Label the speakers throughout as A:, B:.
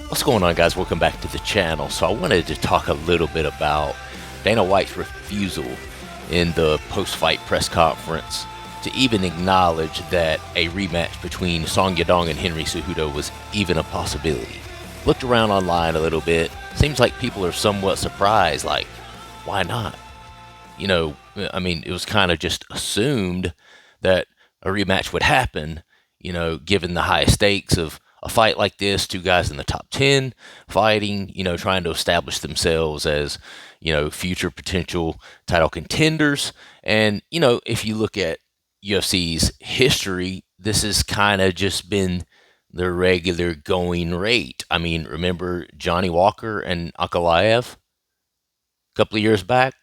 A: What's going on, guys? Welcome back to the channel. So I wanted to talk a little bit about Dana White's refusal in the post-fight press conference to even acknowledge that a rematch between Song Yadong and Henry Cejudo was even a possibility. Looked around online a little bit. Seems like people are somewhat surprised, like, why not? It was kind of just assumed that a rematch would happen, given the high stakes of a fight like this, two guys in the top 10 fighting, trying to establish themselves as, future potential title contenders. And, if you look at UFC's history, this has kind of just been the regular going rate. I mean, remember Johnny Walker and Ankalaev a couple of years back?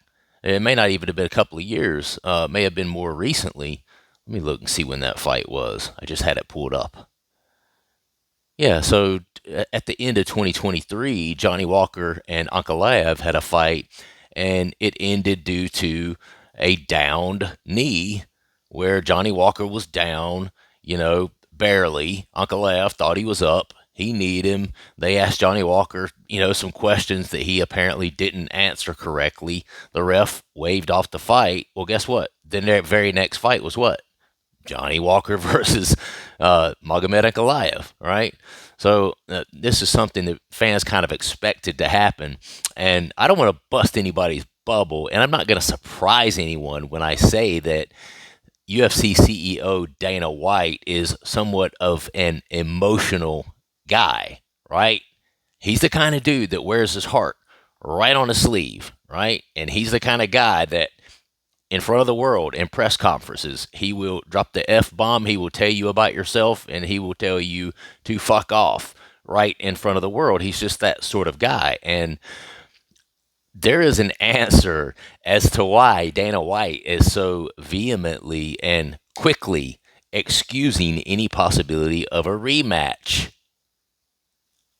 A: It may not even have been a couple of years. It may have been more recently. Let me look and see when that fight was. I just had it pulled up. Yeah, so at the end of 2023, Johnny Walker and Ankalaev had a fight, and it ended due to a downed knee where Johnny Walker was down, barely. Ankalaev thought he was up. He kneed him. They asked Johnny Walker, some questions that he apparently didn't answer correctly. The ref waved off the fight. Well, guess what? Then their very next fight was what? Johnny Walker versus Magomed Ankalaev, right? So this is something that fans kind of expected to happen. And I don't want to bust anybody's bubble, and I'm not going to surprise anyone when I say that UFC CEO Dana White is somewhat of an emotional guy, right? He's the kind of dude that wears his heart right on his sleeve, right? And he's the kind of guy that in front of the world in press conferences, he will drop the F-bomb, he will tell you about yourself, and he will tell you to fuck off right in front of the world. He's just that sort of guy. And there is an answer as to why Dana White is so vehemently and quickly excusing any possibility of a rematch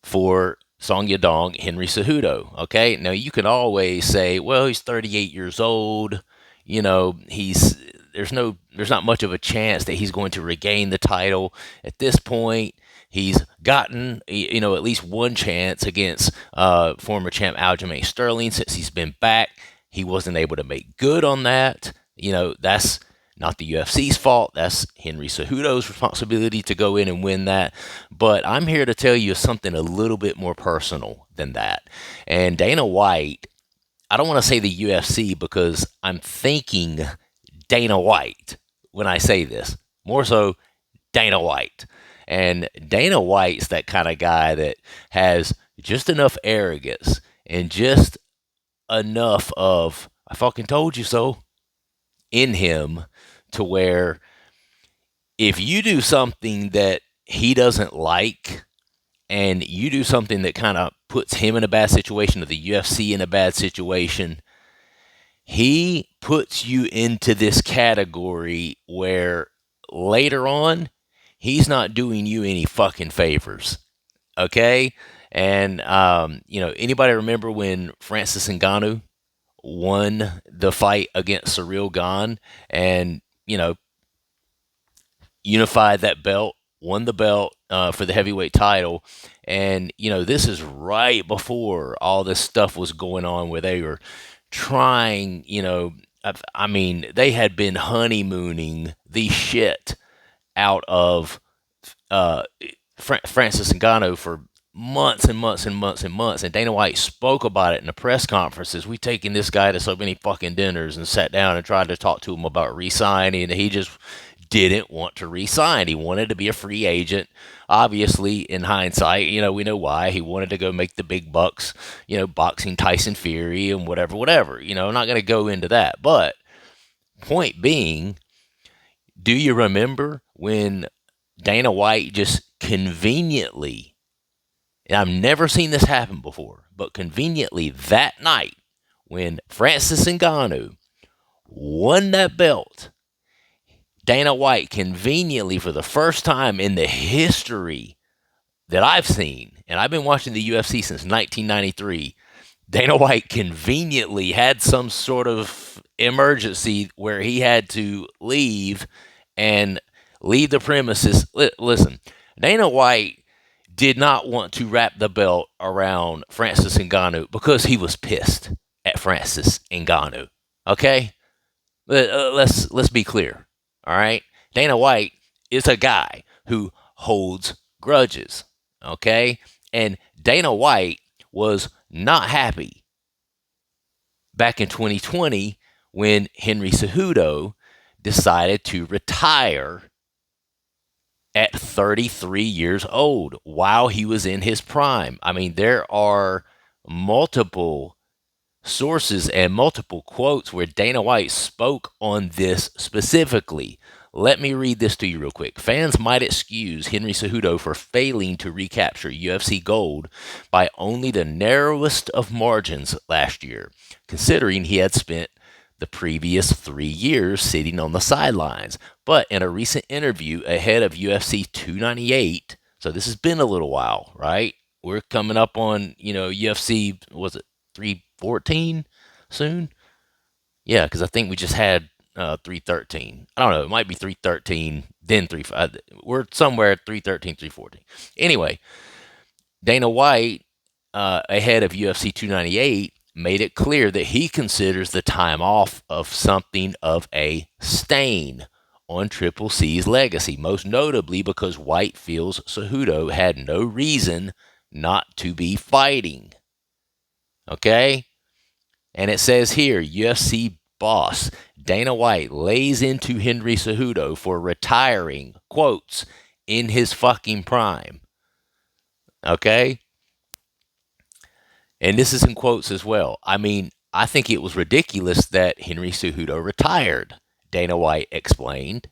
A: for Song Yadong, Henry Cejudo. Okay, now you can always say, well, he's 38 years old. There's not much of a chance that he's going to regain the title at this point. He's gotten at least one chance against former champ Aljamain Sterling since he's been back. He wasn't able to make good on that. That's not the UFC's fault. That's Henry Cejudo's responsibility to go in and win that. But I'm here to tell you something a little bit more personal than that. And Dana White, I don't want to say the UFC because I'm thinking Dana White when I say this. More so, Dana White. And Dana White's that kind of guy that has just enough arrogance and just enough of, I fucking told you so, in him to where if you do something that he doesn't like, and you do something that kind of puts him in a bad situation or the UFC in a bad situation, he puts you into this category where later on, he's not doing you any fucking favors. Okay? And, anybody remember when Francis Ngannou won the fight against Cyril Gane and, unified that belt, won the belt for the heavyweight title. And, this is right before all this stuff was going on where they were trying, they had been honeymooning the shit out of Francis Ngannou for months and months and months and months. And Dana White spoke about it in the press conferences. We taken this guy to so many fucking dinners and sat down and tried to talk to him about re-signing, and he just didn't want to re-sign. He wanted to be a free agent. Obviously, in hindsight, we know why. He wanted to go make the big bucks, boxing Tyson Fury and whatever. I'm not going to go into that. But point being, do you remember when Dana White just conveniently, and I've never seen this happen before, but conveniently that night when Francis Ngannou won that belt, Dana White conveniently, for the first time in the history that I've seen, and I've been watching the UFC since 1993, Dana White conveniently had some sort of emergency where he had to leave the premises. Listen, Dana White did not want to wrap the belt around Francis Ngannou because he was pissed at Francis Ngannou. Okay, let's be clear. All right, Dana White is a guy who holds grudges. Okay, and Dana White was not happy back in 2020 when Henry Cejudo decided to retire at 33 years old while he was in his prime. I mean, there are multiple sources and multiple quotes where Dana White spoke on this specifically. Let me read this to you real quick. Fans might excuse Henry Cejudo for failing to recapture UFC gold by only the narrowest of margins last year, considering he had spent the previous 3 years sitting on the sidelines. But in a recent interview ahead of UFC 298, so this has been a little while, right? We're coming up on, UFC, was it 314 soon? Yeah, because I think we just had 313. I don't know. It might be 313, then 3. We're somewhere at 313, 314. Anyway, Dana White, ahead of UFC 298, made it clear that he considers the time off of something of a stain on Triple C's legacy, most notably because White feels Cejudo had no reason not to be fighting. Okay? And it says here, UFC boss Dana White lays into Henry Cejudo for retiring, quotes, in his fucking prime. Okay? And this is in quotes as well. I mean, I think it was ridiculous that Henry Cejudo retired, Dana White explained.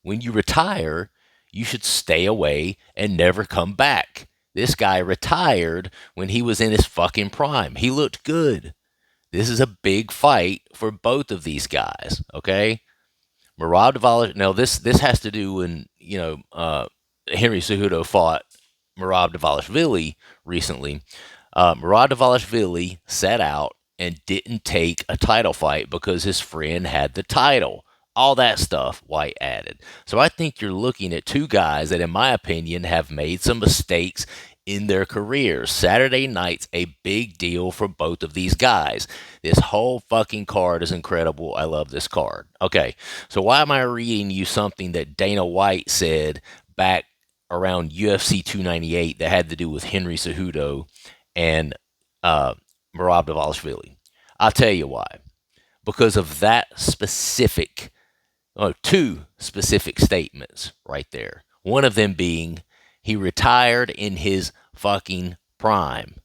A: When you retire, you should stay away and never come back. This guy retired when he was in his fucking prime. He looked good. This is a big fight for both of these guys, okay? Merab Dvalishvili. Now, this has to do when, Henry Cejudo fought Merab Dvalishvili recently. Merab Dvalishvili sat out and didn't take a title fight because his friend had the title. All that stuff, White added. So I think you're looking at two guys that, in my opinion, have made some mistakes in their careers. Saturday night's a big deal for both of these guys. This whole fucking card is incredible. I love this card. Okay, so why am I reading you something that Dana White said back around UFC 298 that had to do with Henry Cejudo and Merab Dvalishvili? I'll tell you why. Because of that specific, two specific statements right there. One of them being he retired in his fucking prime.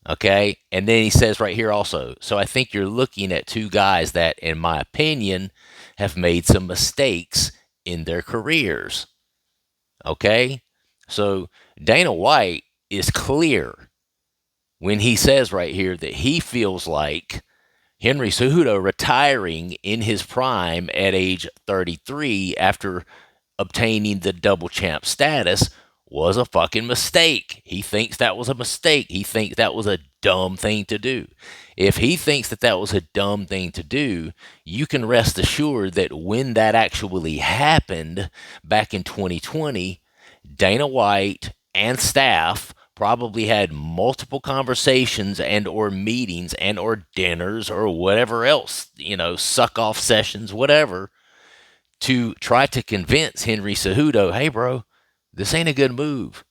A: Okay? And then he says right here also, so I think you're looking at two guys that, in my opinion, have made some mistakes in their careers. Okay? So Dana White is clear when he says right here that he feels like Henry Cejudo retiring in his prime at age 33 after obtaining the double champ status was a fucking mistake. He thinks that was a mistake. He thinks that was a dumb thing to do. If he thinks that that was a dumb thing to do, you can rest assured that when that actually happened back in 2020, Dana White and staff probably had multiple conversations and or meetings and or dinners or whatever else, suck off sessions, whatever, to try to convince Henry Cejudo, hey bro, this ain't a good move.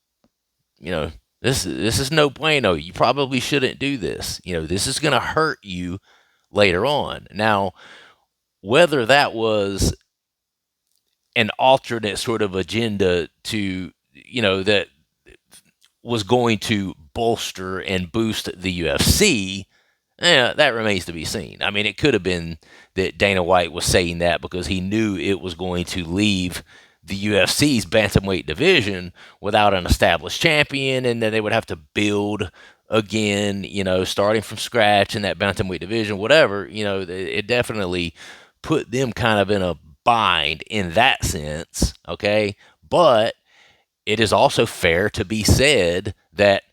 A: This is no bueno. You probably shouldn't do this. This is going to hurt you later on. Now, whether that was an alternate sort of agenda to, that was going to bolster and boost the UFC, that remains to be seen. I mean, it could have been that Dana White was saying that because he knew it was going to leave the UFC's bantamweight division without an established champion, and then they would have to build again, starting from scratch in that bantamweight division, whatever. It definitely put them kind of in a bind in that sense, okay? But it is also fair to be said that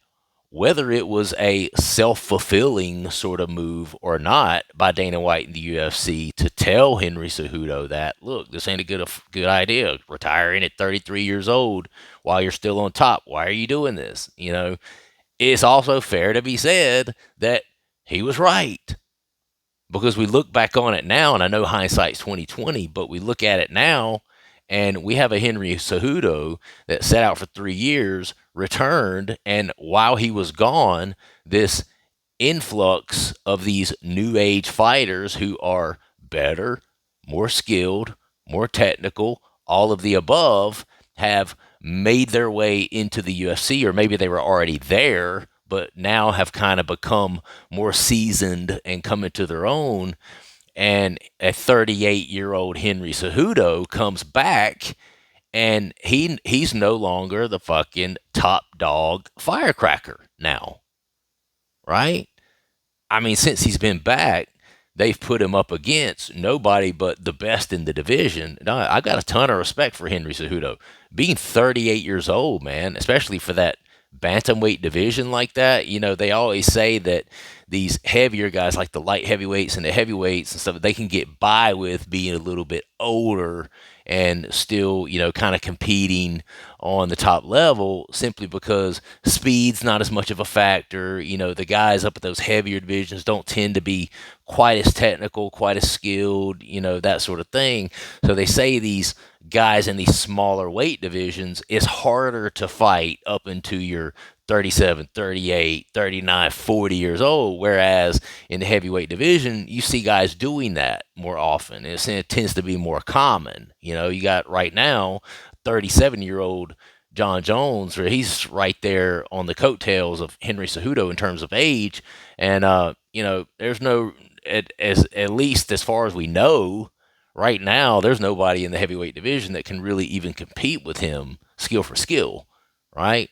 A: whether it was a self-fulfilling sort of move or not by Dana White and the UFC to tell Henry Cejudo that, look, this ain't a good idea. Retiring at 33 years old while you're still on top. Why are you doing this? It's also fair to be said that he was right, because we look back on it now, and I know hindsight's 2020, but we look at it now, and we have a Henry Cejudo that sat out for 3 years, returned, and while he was gone, this influx of these new age fighters who are better, more skilled, more technical, all of the above, have made their way into the UFC, or maybe they were already there, but now have kind of become more seasoned and come into their own. And a 38-year-old Henry Cejudo comes back, and he's no longer the fucking top dog firecracker now, right? I mean, since he's been back, they've put him up against nobody but the best in the division. And I got a ton of respect for Henry Cejudo. Being 38 years old, man, especially for that bantamweight division like that, they always say that these heavier guys like the light heavyweights and the heavyweights and stuff, they can get by with being a little bit older and still, kind of competing on the top level, simply because speed's not as much of a factor. The guys up at those heavier divisions don't tend to be quite as technical, quite as skilled, that sort of thing. So they say these guys in these smaller weight divisions, it's harder to fight up into your 37, 38, 39, 40 years old. Whereas in the heavyweight division, you see guys doing that more often. It tends to be more common. You got right now 37-year-old John Jones, where he's right there on the coattails of Henry Cejudo in terms of age. And, there's no, at least as far as we know, right now, there's nobody in the heavyweight division that can really even compete with him skill for skill, right?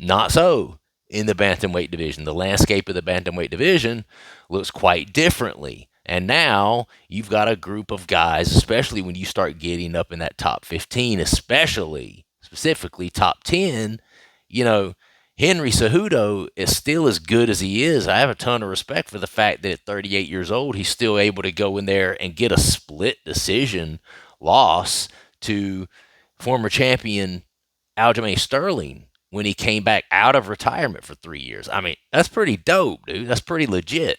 A: Not so in the bantamweight division. The landscape of the bantamweight division looks quite differently. And now you've got a group of guys, especially when you start getting up in that top 15, especially specifically top 10, you know, Henry Cejudo is still as good as he is. I have a ton of respect for the fact that at 38 years old, he's still able to go in there and get a split decision loss to former champion Aljamain Sterling when he came back out of retirement for 3 years. I mean, that's pretty dope, dude. That's pretty legit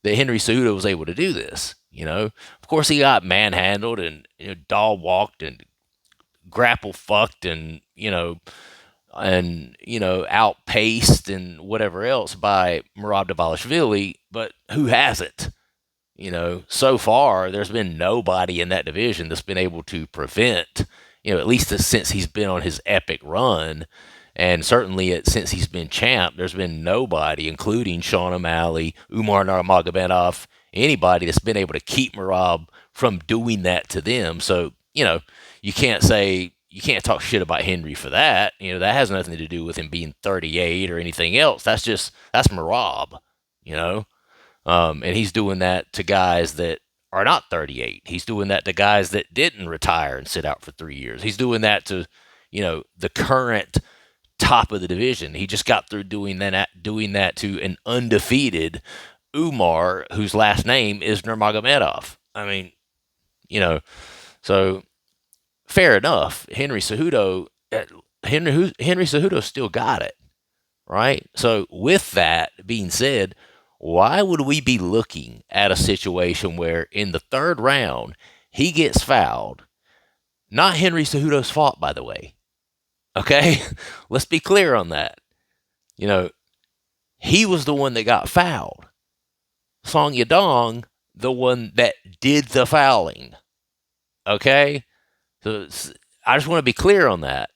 A: that Henry Cejudo was able to do this. Of course, he got manhandled and dog walked and grapple fucked and outpaced and whatever else by Merab Dvalishvili. But who hasn't? So far, there's been nobody in that division that's been able to prevent, at least since he's been on his epic run. And certainly since he's been champ, there's been nobody, including Sean O'Malley, Umar Nurmagomedov, anybody that's been able to keep Merab from doing that to them. So, you can't talk shit about Henry for that. That has nothing to do with him being 38 or anything else. That's Merab, and he's doing that to guys that are not 38. He's doing that to guys that didn't retire and sit out for 3 years. He's doing that to, the current top of the division. He just got through doing that to an undefeated Umar, whose last name is Nurmagomedov. I mean, so fair enough. Henry Cejudo still got it, right? So with that being said, why would we be looking at a situation where in the third round he gets fouled? Not Henry Cejudo's fault, by the way. Okay? Let's be clear on that. He was the one that got fouled. Song Yadong, the one that did the fouling. Okay? So I just want to be clear on that.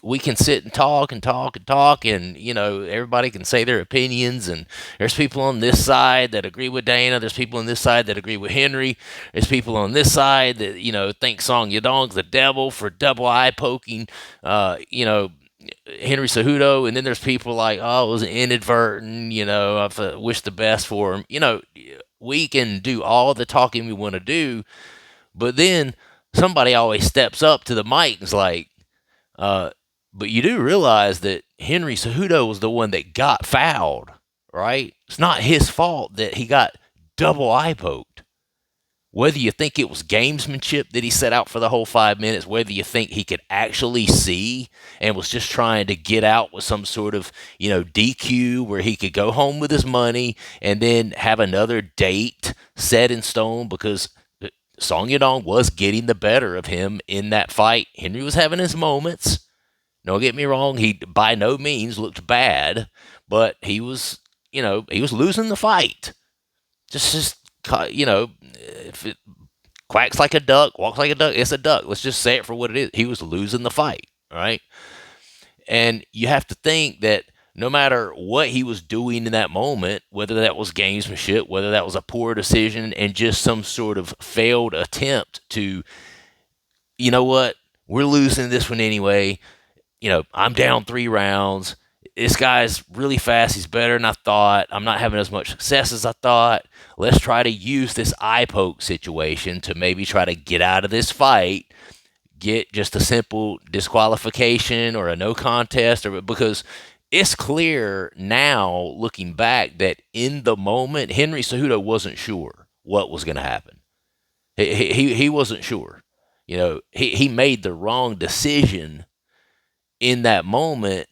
A: We can sit and talk and talk and talk, and everybody can say their opinions. And there's people on this side that agree with Dana. There's people on this side that agree with Henry. There's people on this side that think Song Yadong's the devil for double eye poking. Henry Cejudo, and then there's people like, oh, it was an inadvertent. I wish the best for him. We can do all the talking we want to do, but then somebody always steps up to the mic and is like, But you do realize that Henry Cejudo was the one that got fouled, right? It's not his fault that he got double eye poked. Whether you think it was gamesmanship that he set out for the whole 5 minutes, whether you think he could actually see and was just trying to get out with some sort of, DQ where he could go home with his money and then have another date set in stone because Song Yadong was getting the better of him in that fight. Henry was having his moments. Don't get me wrong, he by no means looked bad, but he was losing the fight. Just, if it quacks like a duck, walks like a duck, it's a duck. Let's just say it for what it is. He was losing the fight, right? And you have to think that no matter what he was doing in that moment, whether that was gamesmanship, whether that was a poor decision and just some sort of failed attempt to, you know what, we're losing this one anyway. I'm down 3 rounds. This guy's really fast. He's better than I thought. I'm not having as much success as I thought. Let's try to use this eye poke situation to maybe try to get out of this fight, get just a simple disqualification or a no contest, or because it's clear now, looking back, that in the moment, Henry Cejudo wasn't sure what was going to happen. He wasn't sure. He made the wrong decision in that moment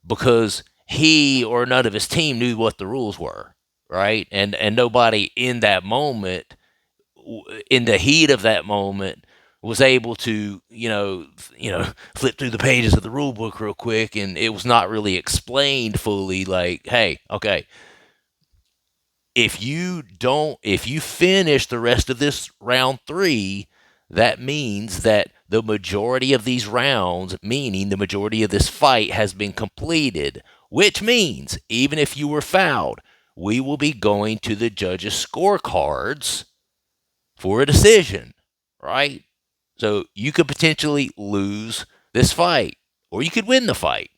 A: because he or none of his team knew what the rules were, right? And nobody in that moment, in the heat of that moment, was able to flip through the pages of the rule book real quick, and it was not really explained fully. Like, hey, okay, if you finish the rest of this round 3, that means that the majority of these rounds, meaning the majority of this fight, has been completed, which means even if you were fouled, we will be going to the judges' scorecards for a decision, right? So you could potentially lose this fight, or you could win the fight.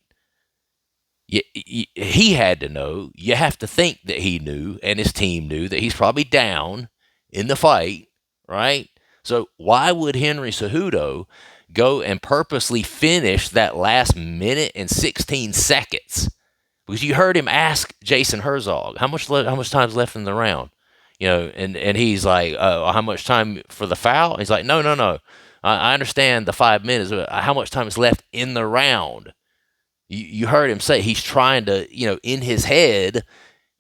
A: He had to know. You have to think that he knew and his team knew that he's probably down in the fight, right? So why would Henry Cejudo go and purposely finish that last minute and 16 seconds? Because you heard him ask Jason Herzog, how much time's left in the round? And he's like, how much time for the foul? He's like, no. I understand the 5 minutes. But how much time is left in the round? You heard him say he's trying to, in his head,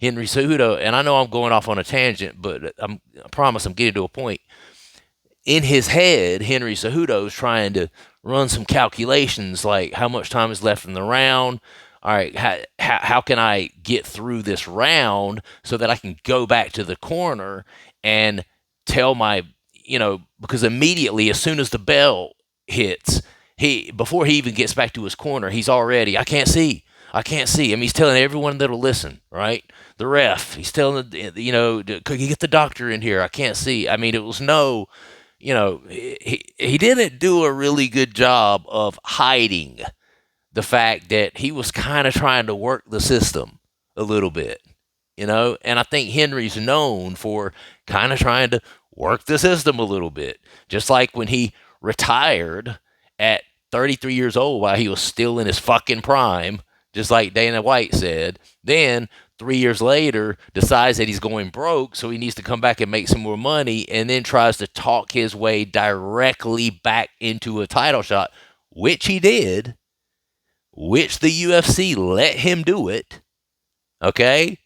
A: Henry Cejudo, and I know I'm going off on a tangent, but I promise I'm getting to a point. In his head, Henry Cejudo is trying to run some calculations like how much time is left in the round. All right, how can I get through this round so that I can go back to the corner and tell because immediately as soon as the bell hits, before he even gets back to his corner, he's already, I can't see. I mean, he's telling everyone that'll listen, right? The ref, he's telling, could you get the doctor in here? I can't see. I mean, it was he didn't do a really good job of hiding the fact that he was kind of trying to work the system a little bit, and I think Henry's known for kind of trying to work the system a little bit, just like when he retired at 33 years old while he was still in his fucking prime, just like Dana White said. Then 3 years later decides that he's going broke, so he needs to come back and make some more money, and then tries to talk his way directly back into a title shot, which he did, which the UFC let him do it, okay?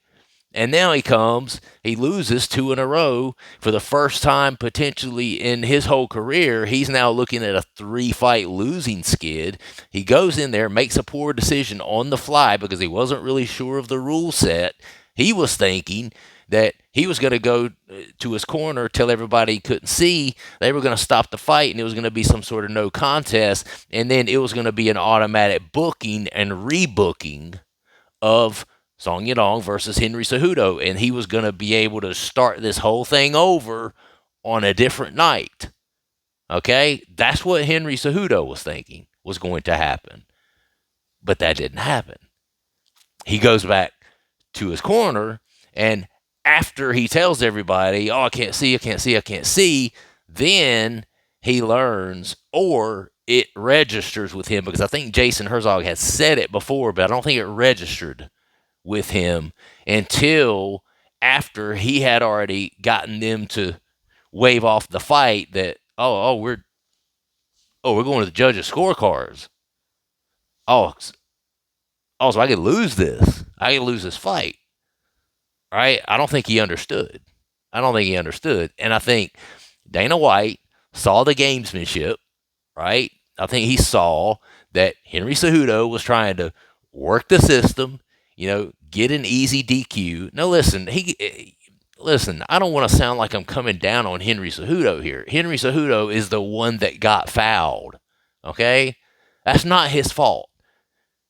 A: And now he loses 2 in a row for the first time potentially in his whole career. He's now looking at a 3-fight losing skid. He goes in there, makes a poor decision on the fly because he wasn't really sure of the rule set. He was thinking that he was going to go to his corner, tell everybody he couldn't see. They were going to stop the fight, and it was going to be some sort of no contest. And then it was going to be an automatic booking and rebooking of Song Yadong versus Henry Cejudo, and he was going to be able to start this whole thing over on a different night. Okay? That's what Henry Cejudo was thinking was going to happen. But that didn't happen. He goes back to his corner, and after he tells everybody, I can't see, then he learns, or it registers with him, because I think Jason Herzog had said it before, but I don't think it registered with him until after he had already gotten them to wave off the fight that, we're going to the judges' scorecards. Oh, so I could lose this. I could lose this fight. Right? I don't think he understood. And I think Dana White saw the gamesmanship, right? I think he saw that Henry Cejudo was trying to work the system, get an easy DQ. No, listen, I don't want to sound like I'm coming down on Henry Cejudo here. Henry Cejudo is the one that got fouled, okay? That's not his fault.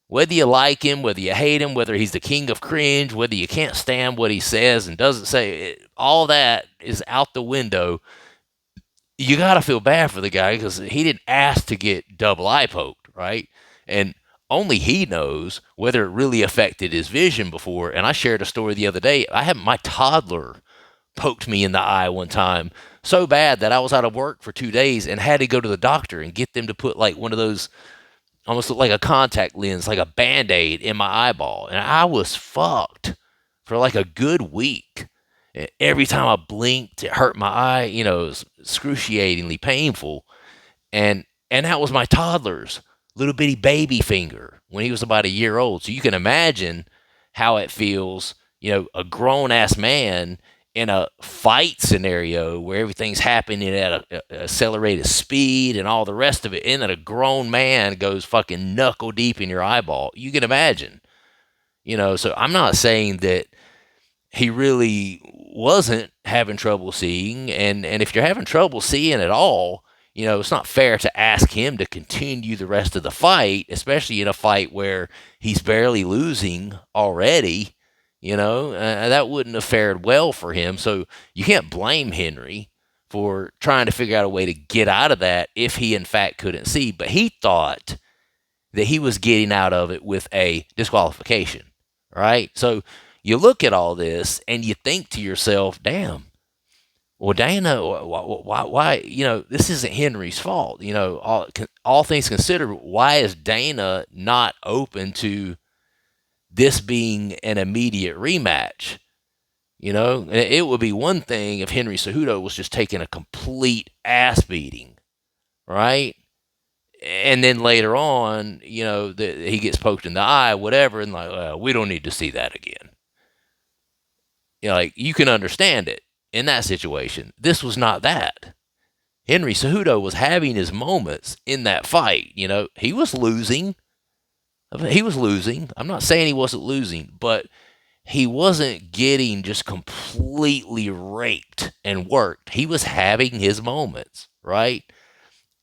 A: Whether you like him, whether you hate him, whether he's the king of cringe, whether you can't stand what he says and doesn't say, all that is out the window. You got to feel bad for the guy because he didn't ask to get double eye poked, right? And only he knows whether it really affected his vision before. And I shared a story the other day. I had my toddler poked me in the eye one time so bad that I was out of work for 2 days and had to go to the doctor and get them to put like one of those, almost looked like a contact lens, like a Band-Aid in my eyeball. And I was fucked for like a good week. Every time I blinked, it hurt my eye. It was excruciatingly painful. And that was my toddler's little bitty baby finger when he was about a year old. So you can imagine how it feels, a grown ass man in a fight scenario where everything's happening at a accelerated speed and all the rest of it, and then a grown man goes fucking knuckle deep in your eyeball. You can imagine, so I'm not saying that he really wasn't having trouble seeing. And if you're having trouble seeing at all, it's not fair to ask him to continue the rest of the fight, especially in a fight where he's barely losing already. That wouldn't have fared well for him. So you can't blame Henry for trying to figure out a way to get out of that if he in fact couldn't see. But he thought that he was getting out of it with a disqualification, right? So you look at all this and you think to yourself, damn, well, Dana, why, this isn't Henry's fault. All things considered, why is Dana not open to this being an immediate rematch? It would be one thing if Henry Cejudo was just taking a complete ass beating, right? And then later on, he gets poked in the eye, whatever, and like, well, we don't need to see that again. Like, you can understand it in that situation. This was not that. Henry Cejudo was having his moments in that fight. He was losing. I'm not saying he wasn't losing, but he wasn't getting just completely raped and worked. He was having his moments, right?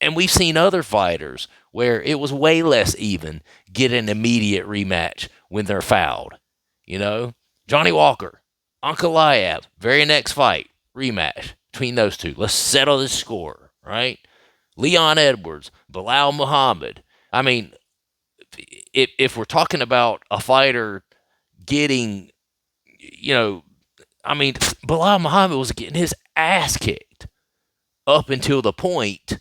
A: And we've seen other fighters where it was way less even get an immediate rematch when they're fouled. Johnny Walker, Ankalaev, very next fight, rematch between those two. Let's settle this score, right? Leon Edwards, Bilal Muhammad. I mean, if we're talking about a fighter getting, Bilal Muhammad was getting his ass kicked up until the point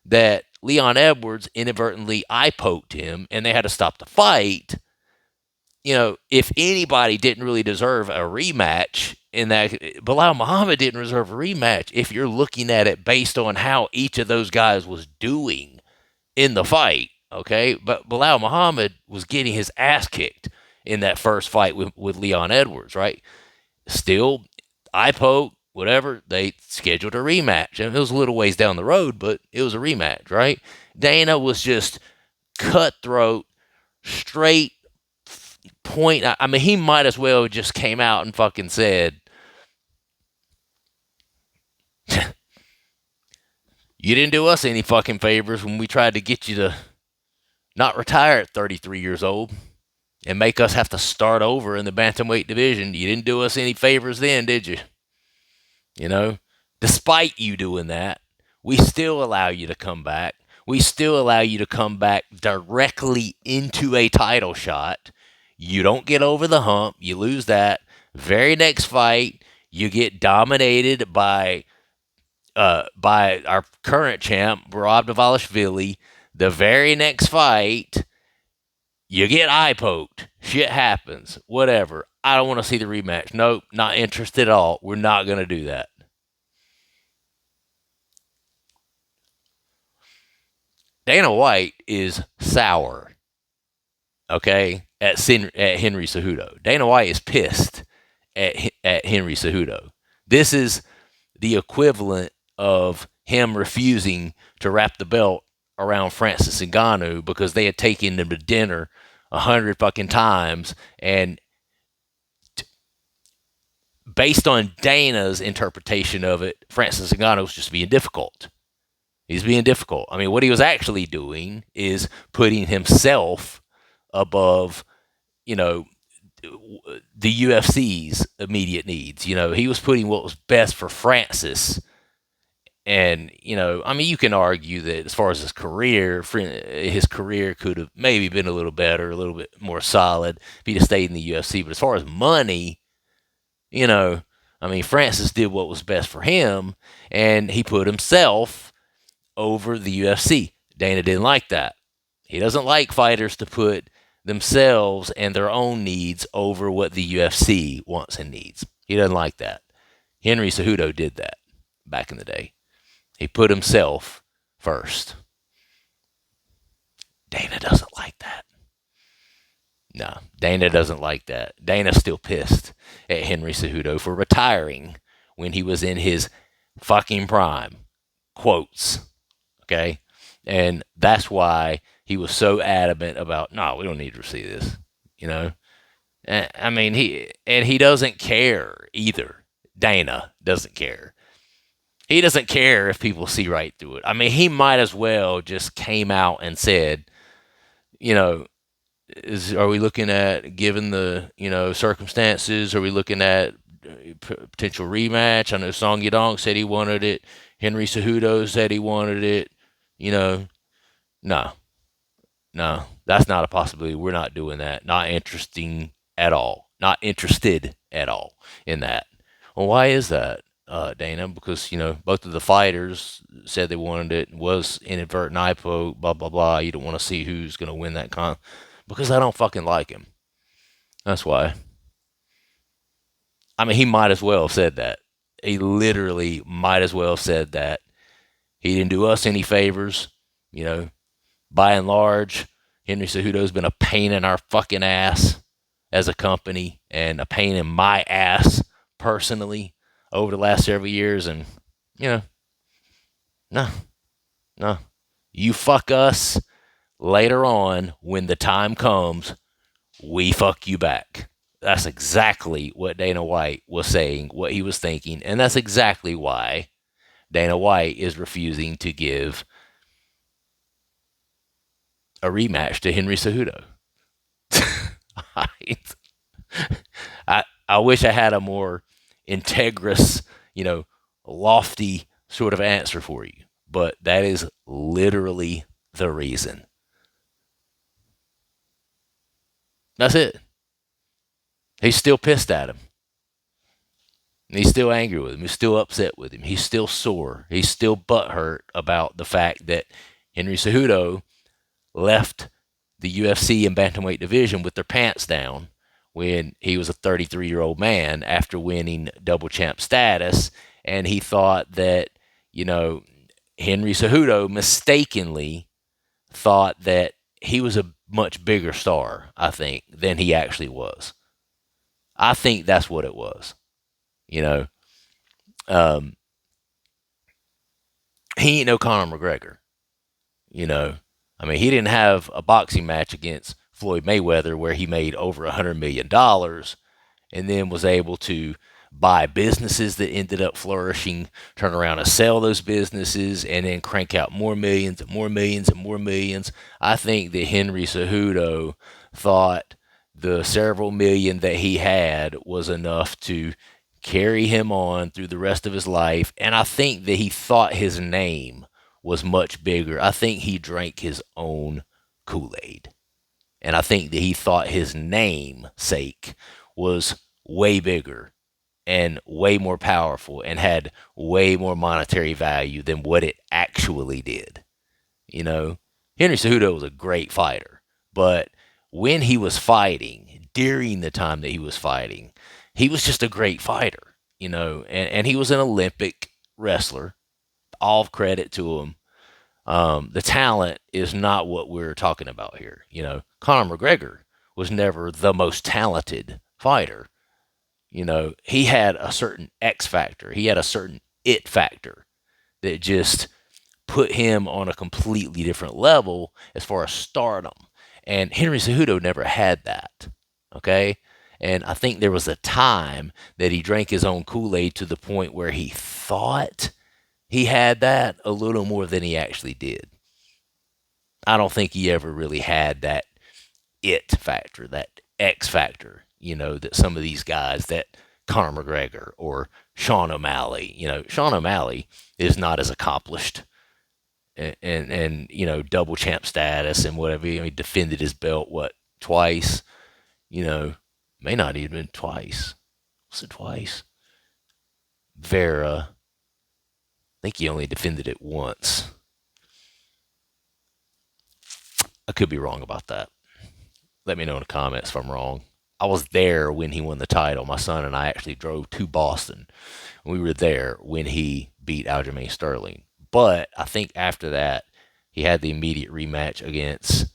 A: that Leon Edwards inadvertently eye poked him and they had to stop the fight. If anybody didn't really deserve a rematch in that, Bilal Muhammad didn't deserve a rematch if you're looking at it based on how each of those guys was doing in the fight, okay? But Bilal Muhammad was getting his ass kicked in that first fight with Leon Edwards, right? Still, eye poke, whatever, they scheduled a rematch. And it was a little ways down the road, but it was a rematch, right? Dana was just cutthroat, straight point. I mean, he might as well have just came out and fucking said, you didn't do us any fucking favors when we tried to get you to not retire at 33 years old and make us have to start over in the bantamweight division. You didn't do us any favors then, did you? Despite you doing that, we still allow you to come back. We still allow you to come back directly into a title shot. You don't get over the hump. You lose that. Very next fight, you get dominated by our current champ, Barab Dvalishvili. The very next fight, you get eye poked. Shit happens. Whatever. I don't want to see the rematch. Nope, not interested at all. We're not going to do that. Dana White is sour, okay, at Henry Cejudo. Dana White is pissed at Henry Cejudo. This is the equivalent of him refusing to wrap the belt around Francis Ngannou because they had taken him to dinner 100 fucking times, and based on Dana's interpretation of it, Francis Ngannou was just being difficult. He's being difficult. I mean, what he was actually doing is putting himself above, you know, the UFC's immediate needs. You know, he was putting what was best for Francis. And, you know, I mean, you can argue that as far as his career could have maybe been a little better, a little bit more solid if he'd have stayed in the UFC. But as far as money, you know, I mean, Francis did what was best for him, and he put himself over the UFC. Dana didn't like that. He doesn't like fighters to put themselves and their own needs over what the UFC wants and needs. He doesn't like that. Henry Cejudo did that back in the day. He put himself first. Dana doesn't like that. No, Dana doesn't like that. Dana's still pissed at Henry Cejudo for retiring when he was in his fucking prime. Quotes. Okay? And that's why he was so adamant about, no, we don't need to see this. You know? I mean, he doesn't care either. Dana doesn't care. He doesn't care if people see right through it. I mean, he might as well just came out and said, you know, are we looking at, given the, you know, circumstances, are we looking at potential rematch? I know Song Yadong said he wanted it. Henry Cejudo said he wanted it. You know, no, no, that's not a possibility. We're not doing that. Not interesting at all. Not interested at all in that. Well, why is that, Dana? Because, you know, both of the fighters said they wanted it. Was inadvertent eye poke, blah, blah, blah. You don't want to see who's going to win that because I don't fucking like him. That's why. I mean, he might as well have said that. He literally might as well have said that. He didn't do us any favors. You know, by and large, Henry Cejudo's been a pain in our fucking ass as a company and a pain in my ass personally over the last several years. And, you know, no, no. You fuck us later on when the time comes, we fuck you back. That's exactly what Dana White was saying, what he was thinking. And that's exactly why Dana White is refusing to give a rematch to Henry Cejudo. I wish I had a more integrous, you know, lofty sort of answer for you, but that is literally the reason. That's it. He's still pissed at him. He's still angry with him. He's still upset with him. He's still sore. He's still butthurt about the fact that Henry Cejudo left the UFC and bantamweight division with their pants down when he was a 33-year-old man after winning double champ status, and he thought that, you know, Henry Cejudo mistakenly thought that he was a much bigger star, I think, than he actually was. I think that's what it was. You know, um, he ain't no Conor McGregor. You know, I mean, he didn't have a boxing match against Floyd Mayweather where he made over $100 million and then was able to buy businesses that ended up flourishing, turn around and sell those businesses, and then crank out more millions and more millions and more millions. I think that Henry Cejudo thought the several million that he had was enough to carry him on through the rest of his life. And I think that he thought his name was much bigger. I think he drank his own Kool-Aid. And I think that he thought his name sake was way bigger and way more powerful and had way more monetary value than what it actually did. You know, Henry Cejudo was a great fighter, but when he was fighting, during the time that he was fighting, he was just a great fighter, you know, and he was an Olympic wrestler. All credit to him. The talent is not what we're talking about here. You know, Conor McGregor was never the most talented fighter. You know, he had a certain X factor. He had a certain it factor that just put him on a completely different level as far as stardom. And Henry Cejudo never had that. Okay? And I think there was a time that he drank his own Kool-Aid to the point where he thought he had that a little more than he actually did. I don't think he ever really had that it factor, that X factor, you know, that some of these guys, that Conor McGregor or Sean O'Malley, you know, Sean O'Malley is not as accomplished and you know, double champ status and whatever. You know, he defended his belt, what, twice? You know, may not even been twice. Was it twice? Vera, I think he only defended it once. I could be wrong about that. Let me know in the comments if I'm wrong. I was there when he won the title. My son and I actually drove to Boston. We were there when he beat Aljamain Sterling. But I think after that, he had the immediate rematch against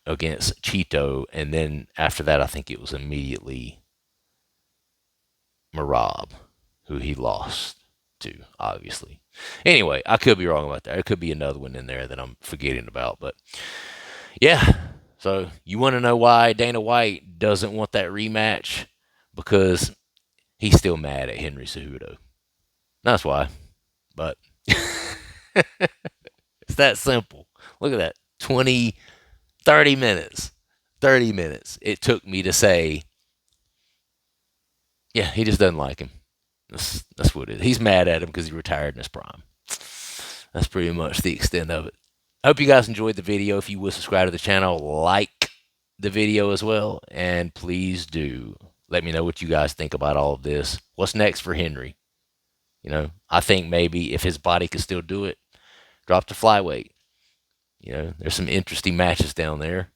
A: Cheeto, and then after that, I think it was immediately Marab, who he lost to, obviously. Anyway, I could be wrong about that. There could be another one in there that I'm forgetting about, but yeah. So you want to know why Dana White doesn't want that rematch? Because he's still mad at Henry Cejudo. That's why. But it's that simple. Look at that. 20, 30 minutes. 30 minutes. It took me to say, yeah, he just doesn't like him. That's what it is. He's mad at him because he retired in his prime. That's pretty much the extent of it. I hope you guys enjoyed the video. If you would subscribe to the channel, like the video as well, and please do let me know what you guys think about all of this. What's next for Henry? You know, I think maybe if his body could still do it, drop to flyweight. You know, there's some interesting matches down there.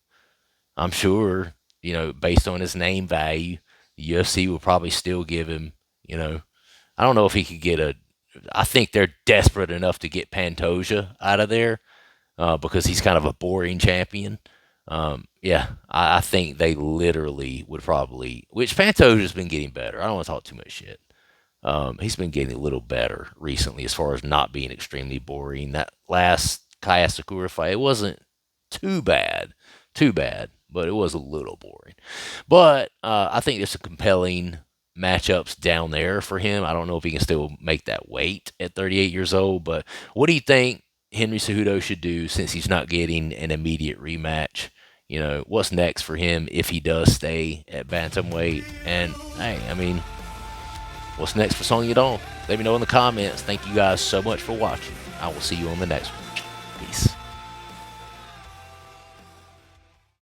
A: I'm sure, you know, based on his name value, the UFC will probably still give him, you know, I don't know if he could get a. I think they're desperate enough to get Pantoja out of there because he's kind of a boring champion. Yeah, I think they literally would probably. Which Pantoja's been getting better. I don't want to talk too much shit. He's been getting a little better recently as far as not being extremely boring. That last Kaya Sakura fight, it wasn't too bad, but it was a little boring. But I think there's some compelling matchups down there for him. I don't know if he can still make that weight at 38 years old, but what do you think Henry Cejudo should do since he's not getting an immediate rematch? You know, what's next for him if he does stay at bantamweight? And hey, I mean, what's next for Song Yadong? Let me know in the comments. Thank you guys so much for watching. I will see you on the next one. Peace.